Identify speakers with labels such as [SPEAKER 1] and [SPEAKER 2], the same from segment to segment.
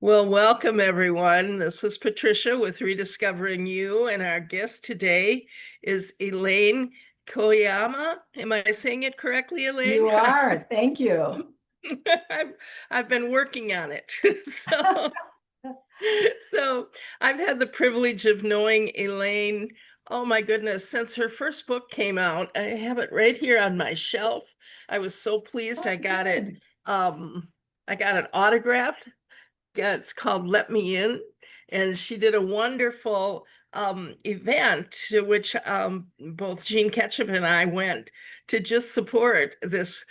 [SPEAKER 1] Well, welcome everyone. This is Patricia with Rediscovering You, and our guest today is Elaine Koyama. Am I saying it correctly, Elaine?
[SPEAKER 2] You are. Thank you.
[SPEAKER 1] I've, I've been working on it. So, so I've had the privilege of knowing Elaine, oh my goodness, since her first book came out. I have it right here on my shelf. I was so pleased
[SPEAKER 2] Oh,
[SPEAKER 1] I got it.
[SPEAKER 2] good.
[SPEAKER 1] Um, I got it autographed. Yeah, it's called Let Me In. And she did a wonderful event to which both Jean Ketchup and I went to just support this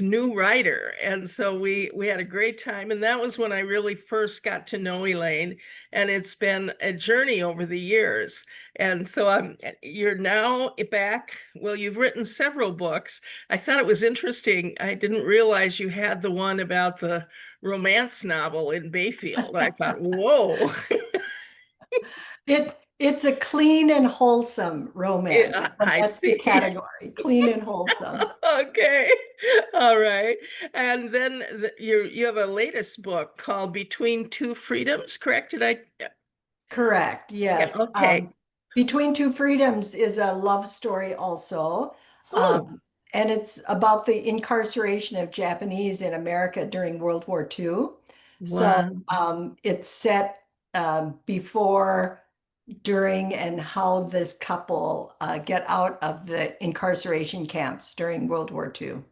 [SPEAKER 1] new writer. And so we had a great time. And that was when I really first got to know Elaine. And it's been a journey over the years. And so you're now back. Well, you've written several books. I thought it was interesting. I didn't realize you had the one about the romance novel in Bayfield. I thought, whoa.
[SPEAKER 2] It's a clean and wholesome romance.
[SPEAKER 1] Yeah,
[SPEAKER 2] So
[SPEAKER 1] I
[SPEAKER 2] that's the
[SPEAKER 1] see.
[SPEAKER 2] category, clean and wholesome.
[SPEAKER 1] Okay. All right. And then you have a latest book called Between Two Freedoms, correct? Did I?
[SPEAKER 2] Correct.
[SPEAKER 1] Yeah,
[SPEAKER 2] Yes.
[SPEAKER 1] okay.
[SPEAKER 2] Between Two Freedoms is a love story also.
[SPEAKER 1] Oh,
[SPEAKER 2] And it's about the incarceration of Japanese in America during World War II. So
[SPEAKER 1] wow.
[SPEAKER 2] it's set before, during, and how this couple get out of the incarceration camps during World War II.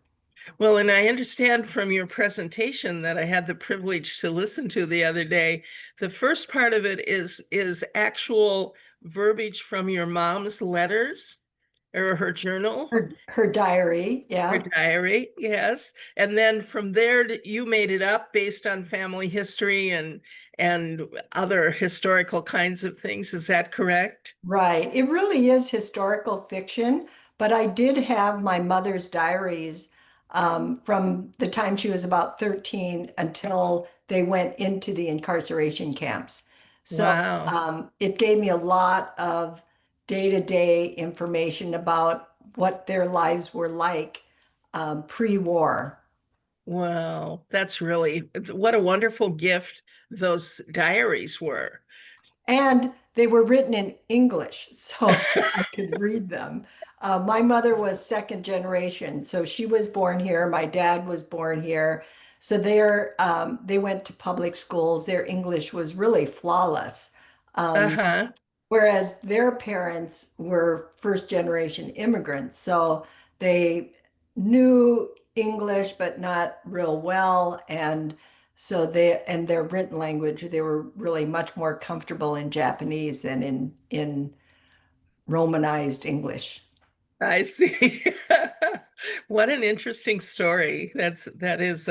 [SPEAKER 1] Well, and I understand from your presentation that I had the privilege to listen to the other day, the first part of it is actual verbiage from your mom's letters or her journal.
[SPEAKER 2] Her diary,
[SPEAKER 1] Her
[SPEAKER 2] yeah.
[SPEAKER 1] diary, yes. And then from there, you made it up based on family history and other historical kinds of things. Is that correct?
[SPEAKER 2] Right. It really is historical fiction, but I did have my mother's diaries from the time she was about 13 until they went into the incarceration camps. So
[SPEAKER 1] Wow.
[SPEAKER 2] it gave me a lot of day-to-day information about what their lives were like pre-war.
[SPEAKER 1] Wow. That's really what a wonderful gift those diaries were.
[SPEAKER 2] And they were written in English, so I could read them. My mother was second generation, so she was born here. My dad was born here. So they went to public schools. Their English was really flawless. Um,
[SPEAKER 1] Uh-huh.
[SPEAKER 2] Whereas their parents were first generation immigrants. So they knew English, but not real well. And so and their written language, they were really much more comfortable in Japanese than in Romanized English.
[SPEAKER 1] I see. What an interesting story. That is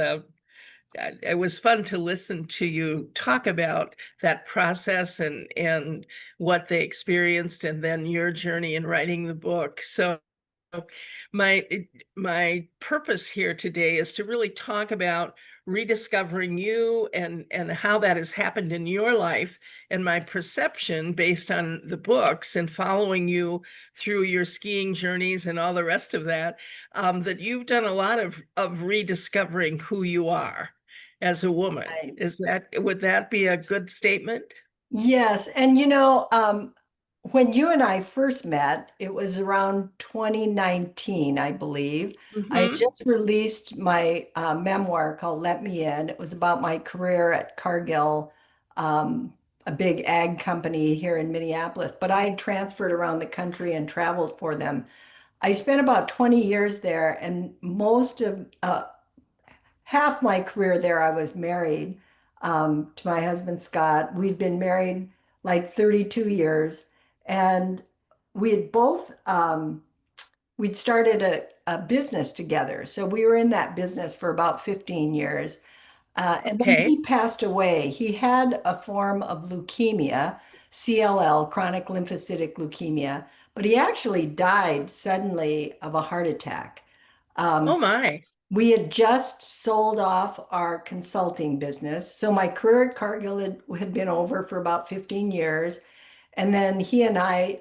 [SPEAKER 1] it was fun to listen to you talk about that process and what they experienced and then your journey in writing the book. So my my purpose here today is to really talk about rediscovering you and how that has happened in your life and my perception based on the books and following you through your skiing journeys and all the rest of that, that you've done a lot of rediscovering who you are as a woman.
[SPEAKER 2] Right.
[SPEAKER 1] Would that be a good statement?
[SPEAKER 2] Yes, and when you and I first met, it was around 2019, I believe. I had
[SPEAKER 1] Hmm.
[SPEAKER 2] just released my memoir called Let Me In. It was about my career at Cargill, a big ag company here in Minneapolis, but I had transferred around the country and traveled for them. I spent about 20 years there, and most of half my career there, I was married to my husband, Scott. We'd been married like 32 years, and we had both, we'd started a business together. So we were in that business for about 15 years. And then
[SPEAKER 1] Okay.
[SPEAKER 2] he passed away. He had a form of leukemia, CLL, chronic lymphocytic leukemia, but he actually died suddenly of a heart attack.
[SPEAKER 1] Oh
[SPEAKER 2] Um,
[SPEAKER 1] my.
[SPEAKER 2] we had just sold off our consulting business. So my career at Cargill had been over for about 15 years. And then he and I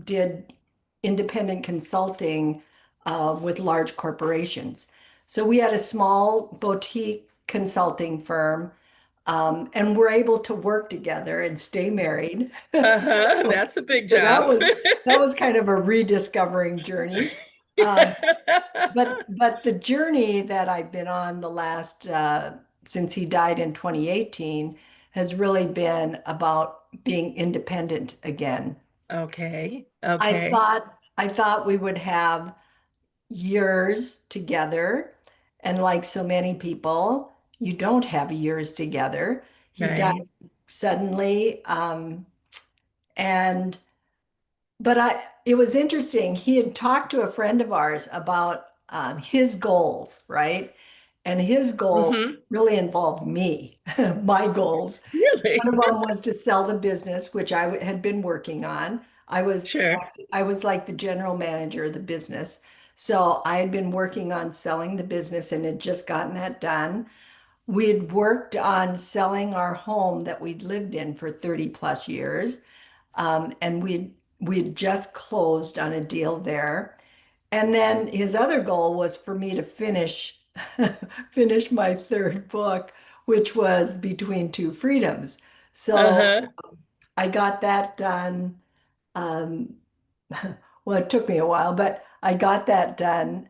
[SPEAKER 2] did independent consulting with large corporations. So we had a small boutique consulting firm. And we're able to work together and stay married.
[SPEAKER 1] Uh-huh.
[SPEAKER 2] So
[SPEAKER 1] That's a big
[SPEAKER 2] so
[SPEAKER 1] job.
[SPEAKER 2] that was kind of a rediscovering journey. Um, but the journey that I've been on the last since he died in 2018 has really been about being independent again.
[SPEAKER 1] Okay.
[SPEAKER 2] I
[SPEAKER 1] Okay.
[SPEAKER 2] thought I thought we would have years together, and like so many people, you don't have years together. He died
[SPEAKER 1] Right.
[SPEAKER 2] suddenly, and but it was interesting. He had talked to a friend of ours about his goals, right? And his goals
[SPEAKER 1] Hmm.
[SPEAKER 2] really involved me, my goals.
[SPEAKER 1] Really?
[SPEAKER 2] One of them was to sell the business, which had been working on. I was
[SPEAKER 1] Sure.
[SPEAKER 2] I was like the general manager of the business. So I had been working on selling the business and had just gotten that done. We had worked on selling our home that we'd lived in for 30 plus years. And we'd just closed on a deal there. And then his other goal was for me to finish my third book, which was Between Two Freedoms. So
[SPEAKER 1] Uh-huh.
[SPEAKER 2] I got that done. Um, well, it took me a while, but I got that done,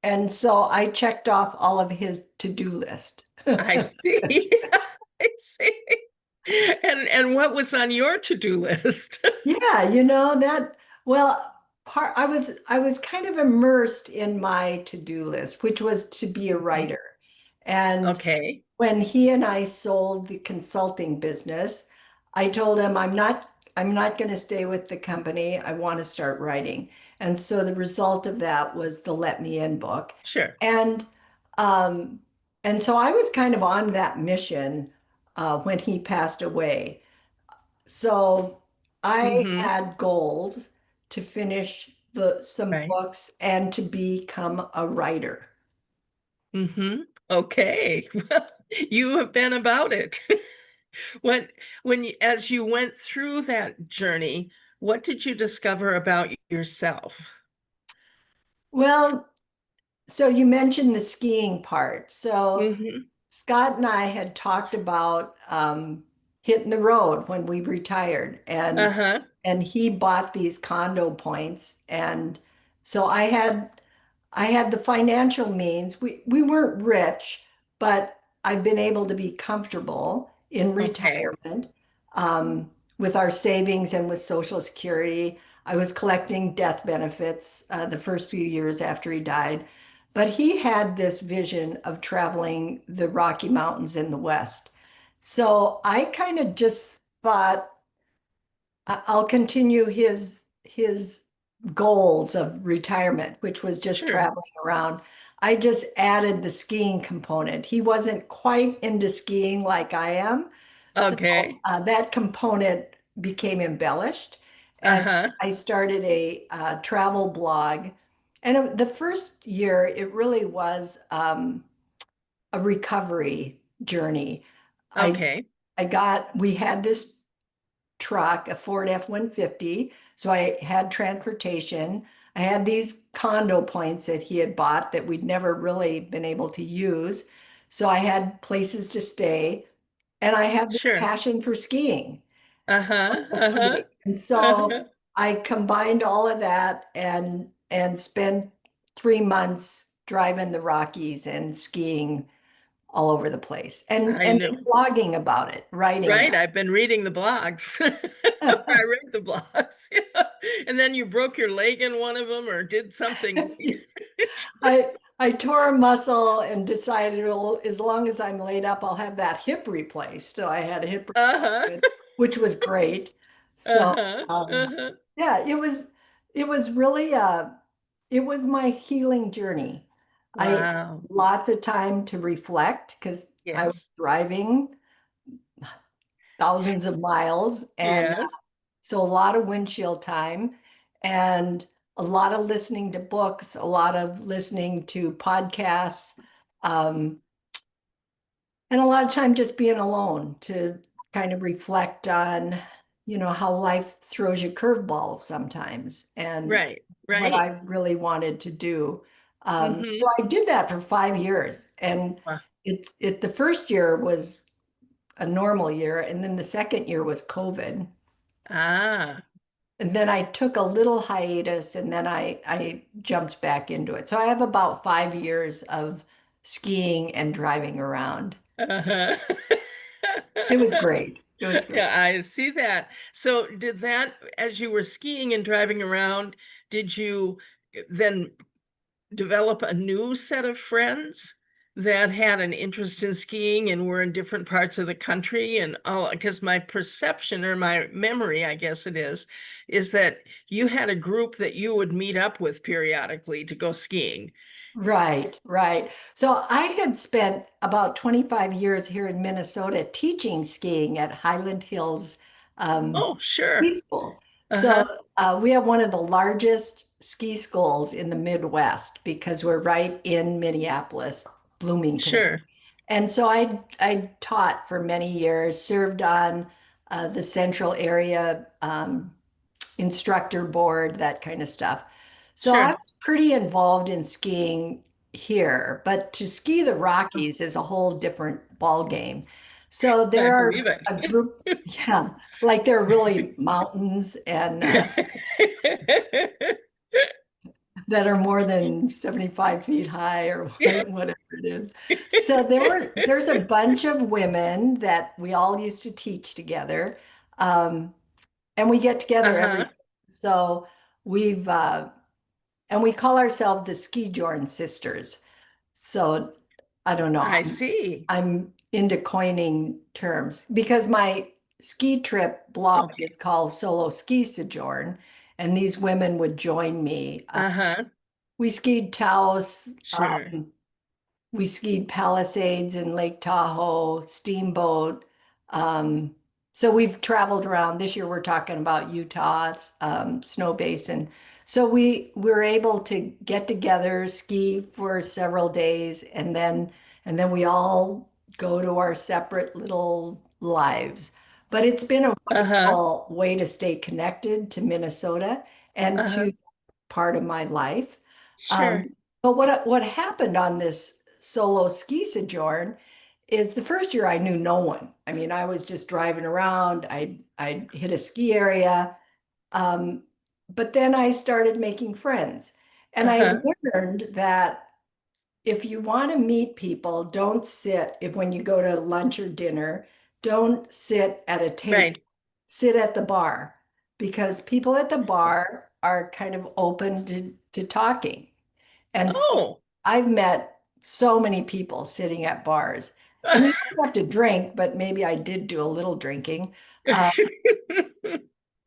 [SPEAKER 2] and so I checked off all of his to-do list.
[SPEAKER 1] I see. I see. And what was on your to-do list?
[SPEAKER 2] Yeah, you know that well, I was kind of immersed in my to-do list, which was to be a writer. And
[SPEAKER 1] Okay.
[SPEAKER 2] when he and I sold the consulting business, I told him I'm not going to stay with the company. I want to start writing. And so the result of that was the Let Me In book.
[SPEAKER 1] Sure.
[SPEAKER 2] And um and so I was kind of on that mission when he passed away. So I
[SPEAKER 1] Hmm.
[SPEAKER 2] had goals to finish the some
[SPEAKER 1] Right.
[SPEAKER 2] books and to become a writer.
[SPEAKER 1] Hmm. Okay. Well, you have been about it. When as you went through that journey, what did you discover about yourself?
[SPEAKER 2] Well, so you mentioned the skiing part. So
[SPEAKER 1] Hmm.
[SPEAKER 2] Scott and I had talked about hitting the road when we retired,
[SPEAKER 1] Uh-huh.
[SPEAKER 2] and he bought these condo points, and so I had the financial means. We weren't rich, but I've been able to be comfortable in
[SPEAKER 1] Okay.
[SPEAKER 2] retirement with our savings and with Social Security. I was collecting death benefits the first few years after he died. But he had this vision of traveling the Rocky Mountains in the West. So I kind of just thought, I'll continue his goals of retirement, which was just
[SPEAKER 1] Sure.
[SPEAKER 2] traveling around. I just added the skiing component. He wasn't quite into skiing like I am, so
[SPEAKER 1] Okay.
[SPEAKER 2] that component became embellished, and
[SPEAKER 1] Uh-huh.
[SPEAKER 2] I started a travel blog. And the first year, it really was a recovery journey. I
[SPEAKER 1] Okay.
[SPEAKER 2] we had this truck, a Ford F-150. So I had transportation. I had these condo points that he had bought that we'd never really been able to use. So I had places to stay, and I had this
[SPEAKER 1] Sure.
[SPEAKER 2] passion for skiing.
[SPEAKER 1] Uh-huh. Uh-huh.
[SPEAKER 2] Skiing. And so
[SPEAKER 1] Uh-huh.
[SPEAKER 2] I combined all of that and spent 3 months driving the Rockies and skiing all over the place
[SPEAKER 1] I
[SPEAKER 2] and
[SPEAKER 1] know.
[SPEAKER 2] then blogging about it, writing
[SPEAKER 1] Right.
[SPEAKER 2] about
[SPEAKER 1] I've been reading the blogs. I
[SPEAKER 2] it.
[SPEAKER 1] read the blogs. Yeah. And then you broke your leg in one of them or did something.
[SPEAKER 2] I tore a muscle and decided, well, as long as I'm laid up, I'll have that hip replaced. So I had a hip
[SPEAKER 1] Uh-huh.
[SPEAKER 2] replacement, which was great. So
[SPEAKER 1] Uh-huh. Uh-huh.
[SPEAKER 2] yeah, it was really it was my healing journey. I had
[SPEAKER 1] Wow.
[SPEAKER 2] lots of time to reflect because I was
[SPEAKER 1] Yes.
[SPEAKER 2] driving thousands of miles, and
[SPEAKER 1] Yes.
[SPEAKER 2] so a lot of windshield time and a lot of listening to books, a lot of listening to podcasts, um, and a lot of time just being alone to kind of reflect on, how life throws you curveballs sometimes and
[SPEAKER 1] Right.
[SPEAKER 2] what
[SPEAKER 1] Right.
[SPEAKER 2] I really wanted to do. So
[SPEAKER 1] Mm-hmm.
[SPEAKER 2] I did that for 5 years, and
[SPEAKER 1] Wow.
[SPEAKER 2] The first year was a normal year, and then the second year was COVID.
[SPEAKER 1] Ah,
[SPEAKER 2] And then I took a little hiatus, and then I jumped back into it. So I have about 5 years of skiing and driving around.
[SPEAKER 1] uh-huh.
[SPEAKER 2] It was great. It was great.
[SPEAKER 1] Yeah, I see that. So did that, as you were skiing and driving around, did you then develop a new set of friends that had an interest in skiing and were in different parts of the country? And all, because my perception or my memory, I guess it is that you had a group that you would meet up with periodically to go skiing.
[SPEAKER 2] Right, right. So I had spent about 25 years here in Minnesota teaching skiing at Highland Hills
[SPEAKER 1] Oh,
[SPEAKER 2] ski
[SPEAKER 1] sure.
[SPEAKER 2] school. So
[SPEAKER 1] Uh-huh.
[SPEAKER 2] we have one of the largest ski schools in the Midwest because we're right in Minneapolis, Bloomington.
[SPEAKER 1] Sure.
[SPEAKER 2] And so I taught for many years, served on the central area instructor board, that kind of stuff. So I
[SPEAKER 1] Sure.
[SPEAKER 2] was pretty involved in skiing here, but to ski the Rockies is a whole different ball game. So
[SPEAKER 1] I
[SPEAKER 2] there
[SPEAKER 1] believe
[SPEAKER 2] are
[SPEAKER 1] it.
[SPEAKER 2] a group, yeah, like there are really mountains and that are more than 75 feet high or whatever it is. So there's a bunch of women that we all used to teach together. Um, and we get together every
[SPEAKER 1] Uh-huh.
[SPEAKER 2] year. So we've and we call ourselves the Ski Jorn Sisters. So I don't know.
[SPEAKER 1] I see.
[SPEAKER 2] I'm into coining terms because my ski trip blog
[SPEAKER 1] Okay.
[SPEAKER 2] is called Solo Ski Sojourn, and these women would join me.
[SPEAKER 1] Uh-huh.
[SPEAKER 2] We skied Taos,
[SPEAKER 1] Sure.
[SPEAKER 2] we skied Palisades in Lake Tahoe, Steamboat. Um, so we've traveled around. This year we're talking about Utah's Snow Basin. So we were able to get together, ski for several days, and then we all go to our separate little lives. But it's been a
[SPEAKER 1] Uh-huh.
[SPEAKER 2] wonderful way to stay connected to Minnesota and
[SPEAKER 1] Uh-huh.
[SPEAKER 2] to part of my life.
[SPEAKER 1] Sure.
[SPEAKER 2] But what happened on this solo ski sojourn is the first year I knew no one. I mean, I was just driving around. I hit a ski area, um, but then I started making friends, and I
[SPEAKER 1] Uh-huh.
[SPEAKER 2] learned that if you want to meet people, don't sit if when you go to lunch or dinner, don't sit at a table.
[SPEAKER 1] Right.
[SPEAKER 2] Sit at the bar because people at the bar are kind of open to talking. And so
[SPEAKER 1] Oh.
[SPEAKER 2] I've met so many people sitting at bars. And you don't have to drink, but maybe I did do a little drinking. Uh,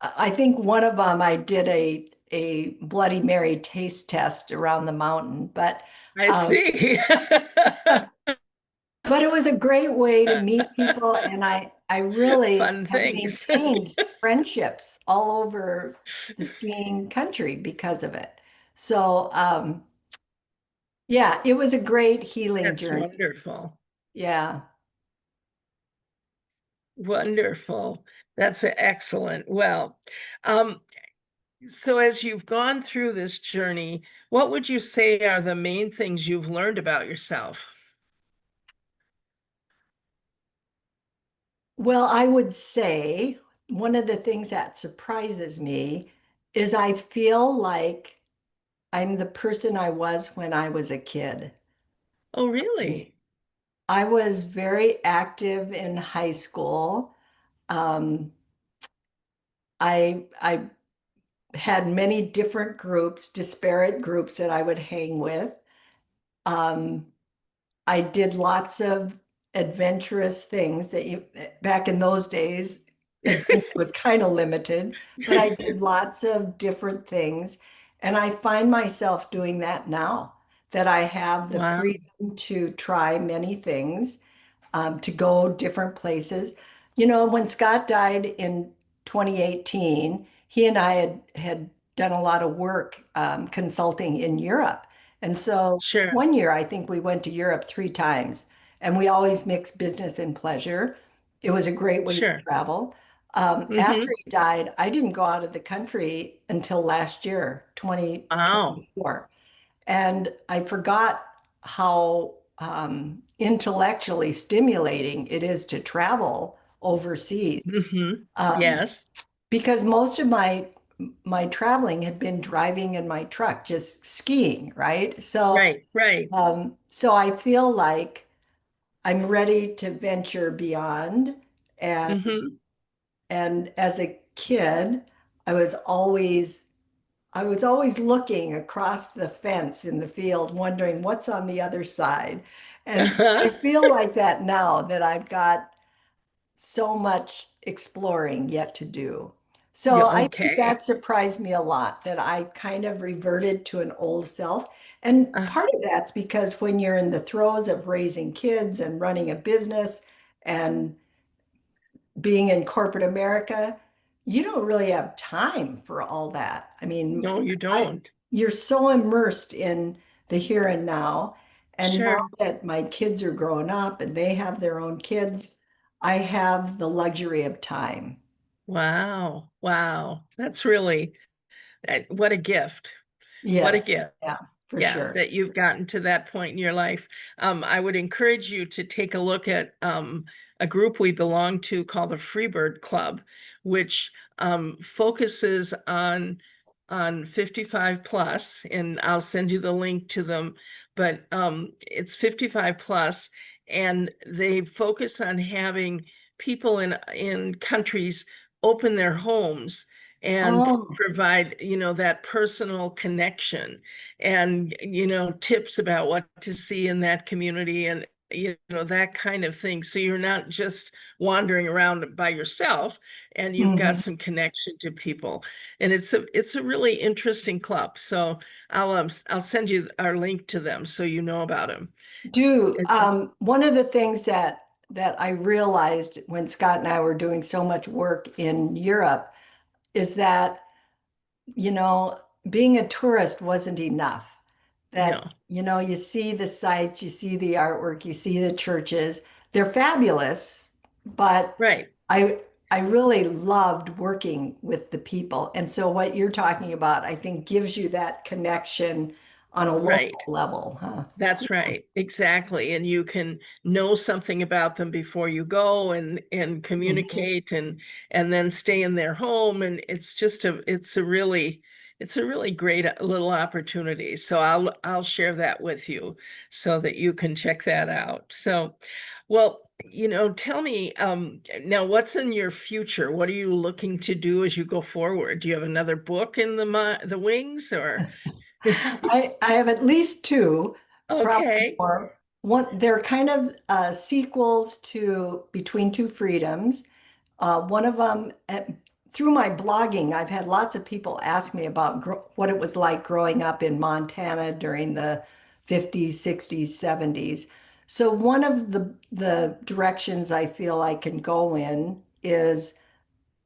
[SPEAKER 2] I think one of them I did a Bloody Mary taste test around the mountain,
[SPEAKER 1] I
[SPEAKER 2] um,
[SPEAKER 1] see.
[SPEAKER 2] but it was a great way to meet people, and I really
[SPEAKER 1] Fun
[SPEAKER 2] have
[SPEAKER 1] things.
[SPEAKER 2] maintained friendships all over the skiing country because of it. So yeah, it was a great healing
[SPEAKER 1] That's
[SPEAKER 2] journey.
[SPEAKER 1] wonderful.
[SPEAKER 2] Yeah.
[SPEAKER 1] Wonderful. That's excellent. Well, um, so as you've gone through this journey, what would you say are the main things you've learned about yourself?
[SPEAKER 2] Well, I would say one of the things that surprises me is I feel like I'm the person I was when I was a kid.
[SPEAKER 1] Oh, really?
[SPEAKER 2] I was very active in high school. Um, I had many different groups, disparate groups that I would hang with. Um, I did lots of adventurous things that you back in those days, adventure was kind of limited, but I did lots of different things. And I find myself doing that now, that I have the
[SPEAKER 1] Wow.
[SPEAKER 2] freedom to try many things, to go different places. You know, when Scott died in 2018, he and I had done a lot of work consulting in Europe. And so
[SPEAKER 1] Sure.
[SPEAKER 2] one year, I think we went to Europe 3 times, and we always mixed business and pleasure. It was a great way to
[SPEAKER 1] Sure.
[SPEAKER 2] travel. After
[SPEAKER 1] Hmm.
[SPEAKER 2] he died, I didn't go out of the country until last year,
[SPEAKER 1] Wow.
[SPEAKER 2] 2024. And I forgot how intellectually stimulating it is to travel overseas.
[SPEAKER 1] Hmm.
[SPEAKER 2] Um,
[SPEAKER 1] Yes.
[SPEAKER 2] because most of my traveling had been driving in my truck, just skiing, right?
[SPEAKER 1] Right. Right.
[SPEAKER 2] So I feel like I'm ready to venture beyond. And
[SPEAKER 1] Hmm.
[SPEAKER 2] and as a kid, I was always I was always looking across the fence in the field, wondering what's on the other side. And I feel like that now that I've got so much exploring yet to do.
[SPEAKER 1] Yeah,
[SPEAKER 2] So I think that
[SPEAKER 1] okay.
[SPEAKER 2] surprised me a lot that I kind of reverted to an old self. And
[SPEAKER 1] Uh,
[SPEAKER 2] part of that's because when you're in the throes of raising kids and running a business and being in corporate America, you don't really have time for all that. I mean,
[SPEAKER 1] no, you
[SPEAKER 2] I
[SPEAKER 1] don't.
[SPEAKER 2] you're so immersed in the here and now. And now
[SPEAKER 1] Sure.
[SPEAKER 2] that my kids are growing up and they have their own kids, I have the luxury of time.
[SPEAKER 1] Wow. Wow. That's really, what a gift. What a
[SPEAKER 2] Yes,
[SPEAKER 1] gift.
[SPEAKER 2] yeah, for
[SPEAKER 1] Yeah,
[SPEAKER 2] sure.
[SPEAKER 1] that you've gotten to that point in your life. I would encourage you to take a look at a group we belong to called the Freebird Club, which focuses on 55 plus, and I'll send you the link to them. But it's 55 plus, and they focus on having people in countries open their homes and
[SPEAKER 2] Oh,
[SPEAKER 1] provide, that personal connection and tips about what to see in that community and that kind of thing, so you're not just wandering around by yourself and you've got
[SPEAKER 2] mhm.
[SPEAKER 1] some connection to people. And it's a really interesting club, so I'll send you our link to them so you know about them.
[SPEAKER 2] Do
[SPEAKER 1] It's
[SPEAKER 2] one of the things that I realized when Scott and I were doing so much work in Europe is that you know, being a tourist wasn't enough. That,
[SPEAKER 1] no.
[SPEAKER 2] you see the sights, you see the artwork, you see the churches. They're fabulous, but
[SPEAKER 1] Right.
[SPEAKER 2] I I really loved working with the people. And so what you're talking about, I think gives you that connection on a
[SPEAKER 1] Right.
[SPEAKER 2] local level, huh?
[SPEAKER 1] That's right. Exactly. And you can know something about them before you go and
[SPEAKER 2] Mhm.
[SPEAKER 1] communicate and then stay in their home. And it's a really great little opportunity. So I'll share that with you so that you can check that out. So, well, tell me now, what's in your future? What are you looking to do as you go forward? Do you have another book in the wings or?
[SPEAKER 2] I have at least two, probably
[SPEAKER 1] Okay.
[SPEAKER 2] more. One, they're kind of sequels to Between Two Freedoms. One of them, through my blogging, I've had lots of people ask me about what it was like growing up in Montana during the 50s, 60s, 70s. So one of the directions I feel I can go in is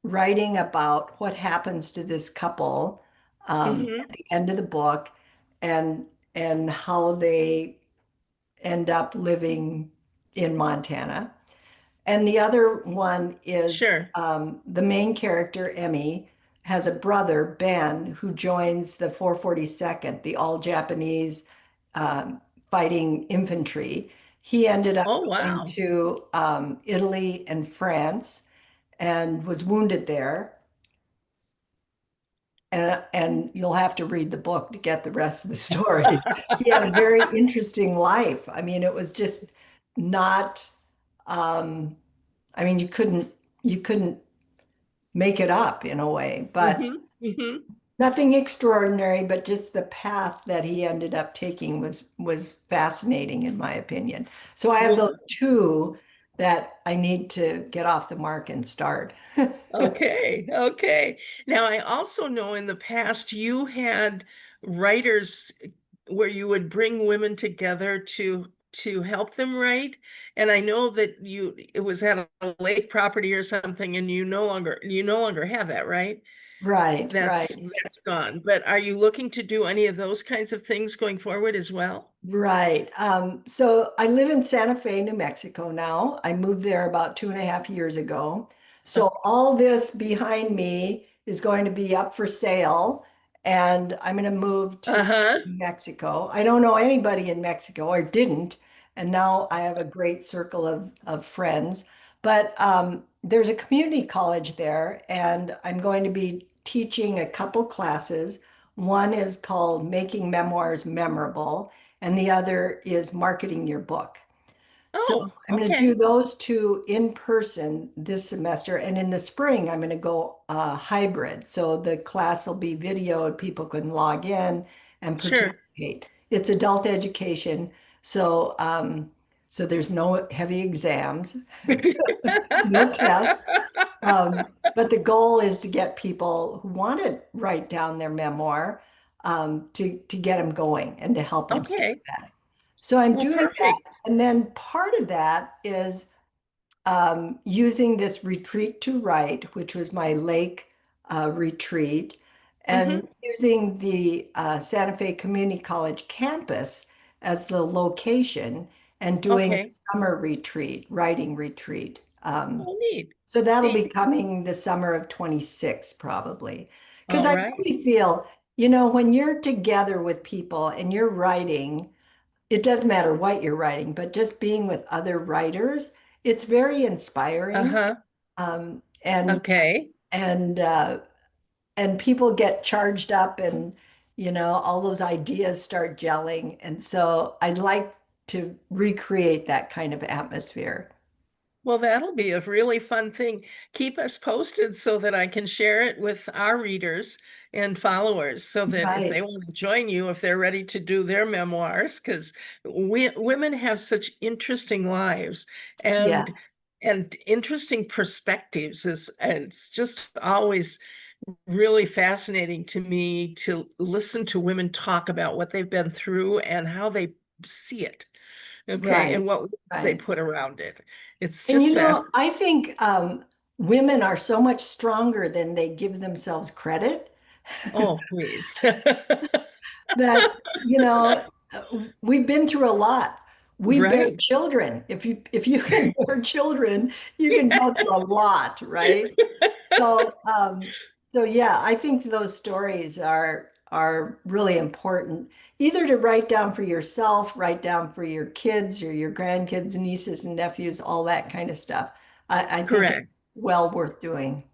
[SPEAKER 2] writing about what happens to this couple
[SPEAKER 1] Hmm.
[SPEAKER 2] at the end of the book and and how they end up living in Montana. And the other one is
[SPEAKER 1] Sure.
[SPEAKER 2] the main character, Emmy, has a brother, Ben, who joins the 442nd, the all Japanese fighting infantry. He ended up
[SPEAKER 1] Oh,
[SPEAKER 2] going
[SPEAKER 1] wow.
[SPEAKER 2] to Italy and France and was wounded there. And you'll have to read the book to get the rest of the story. He had a very interesting life. I mean, it was just not, um, I mean, you couldn't make it up in a way, but
[SPEAKER 1] Hmm. Hmm.
[SPEAKER 2] nothing extraordinary, but just the path that he ended up taking was fascinating in my opinion. So I have
[SPEAKER 1] Well,
[SPEAKER 2] those two that I need to get off the mark and start.
[SPEAKER 1] okay. Okay. Now, I also know in the past you had writers where you would bring women together to help them write. And I know that it was at a lake property or something, and you no longer have that, right?
[SPEAKER 2] Right,
[SPEAKER 1] That's
[SPEAKER 2] right.
[SPEAKER 1] that's gone. But are you looking to do any of those kinds of things going forward as well?
[SPEAKER 2] Right. So I live in Santa Fe, New Mexico now. I moved there about 2.5 years ago. So all this behind me is going to be up for sale, and I'm going to move to
[SPEAKER 1] Uh-huh.
[SPEAKER 2] Mexico. I don't know anybody in Mexico, or didn't, and now I have a great circle of friends. But there's a community college there, and I'm going to be teaching a couple classes. One is called Making Memoirs Memorable, and the other is Marketing Your Book. So
[SPEAKER 1] Oh,
[SPEAKER 2] I'm going to do
[SPEAKER 1] okay.
[SPEAKER 2] those two in person this semester. And in the spring, I'm going to go hybrid. So the class will be videoed, people can log in and
[SPEAKER 1] Sure.
[SPEAKER 2] participate. It's adult education. So, so there's no heavy exams, no tests. But the goal is to get people who want to write down their memoir to get them going and to help them start
[SPEAKER 1] Okay.
[SPEAKER 2] that. So I'm
[SPEAKER 1] Well,
[SPEAKER 2] doing that.
[SPEAKER 1] perfect.
[SPEAKER 2] And then part of that is using this retreat to write, which was my lake retreat,
[SPEAKER 1] Hmm.
[SPEAKER 2] and using the Santa Fe Community College campus as the location and doing a
[SPEAKER 1] Okay.
[SPEAKER 2] summer retreat, writing retreat.
[SPEAKER 1] Oh, neat.
[SPEAKER 2] So that'll be
[SPEAKER 1] Neat.
[SPEAKER 2] coming the summer of 26, probably. Because
[SPEAKER 1] All
[SPEAKER 2] I
[SPEAKER 1] right.
[SPEAKER 2] really feel, when you're together with people and you're writing, it doesn't matter what you're writing, but just being with other writers, it's very inspiring.
[SPEAKER 1] Uh-huh.
[SPEAKER 2] Um, and
[SPEAKER 1] Okay.
[SPEAKER 2] and uh, and people get charged up, and all those ideas start gelling. And so I'd like to recreate that kind of atmosphere.
[SPEAKER 1] Well, that'll be a really fun thing. Keep us posted so that I can share it with our readers and followers so that if they
[SPEAKER 2] Right.
[SPEAKER 1] want to join you, if they're ready to do their memoirs, because we women have such interesting lives and
[SPEAKER 2] Yes.
[SPEAKER 1] interesting perspectives is and it's just always really fascinating to me to listen to women talk about what they've been through and how they see it. Okay, and
[SPEAKER 2] Right.
[SPEAKER 1] what words they
[SPEAKER 2] Right.
[SPEAKER 1] put around it. It's
[SPEAKER 2] And
[SPEAKER 1] just fascinating.
[SPEAKER 2] I think women are so much stronger than they give themselves credit.
[SPEAKER 1] Oh, please.
[SPEAKER 2] That we've been through a lot. We bear
[SPEAKER 1] Right.
[SPEAKER 2] children. If you can bear children, you can go through a lot, right? So yeah, I think those stories are really important, either to write down for yourself, write down for your kids or your grandkids, nieces and nephews, all that kind of stuff. I think
[SPEAKER 1] Correct.
[SPEAKER 2] it's well worth doing.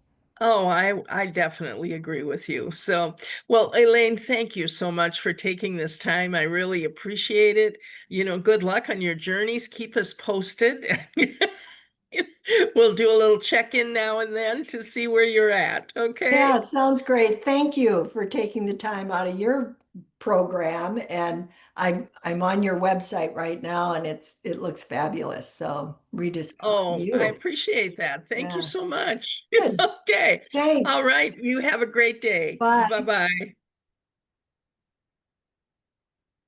[SPEAKER 1] Oh, I definitely agree with you. So, well, Elaine, thank you so much for taking this time. I really appreciate it. Good luck on your journeys. Keep us posted. We'll do a little check-in now and then to see where you're at.
[SPEAKER 2] Yeah,
[SPEAKER 1] Okay?
[SPEAKER 2] sounds great. Thank you for taking the time out of your program. And I'm on your website right now, and it looks fabulous. So rediscovering
[SPEAKER 1] Oh, I
[SPEAKER 2] you.
[SPEAKER 1] appreciate that. Thank you
[SPEAKER 2] Yeah.
[SPEAKER 1] so much.
[SPEAKER 2] Good.
[SPEAKER 1] Okay.
[SPEAKER 2] Thanks.
[SPEAKER 1] All right. You have a great day.
[SPEAKER 2] Bye.
[SPEAKER 1] Bye-bye.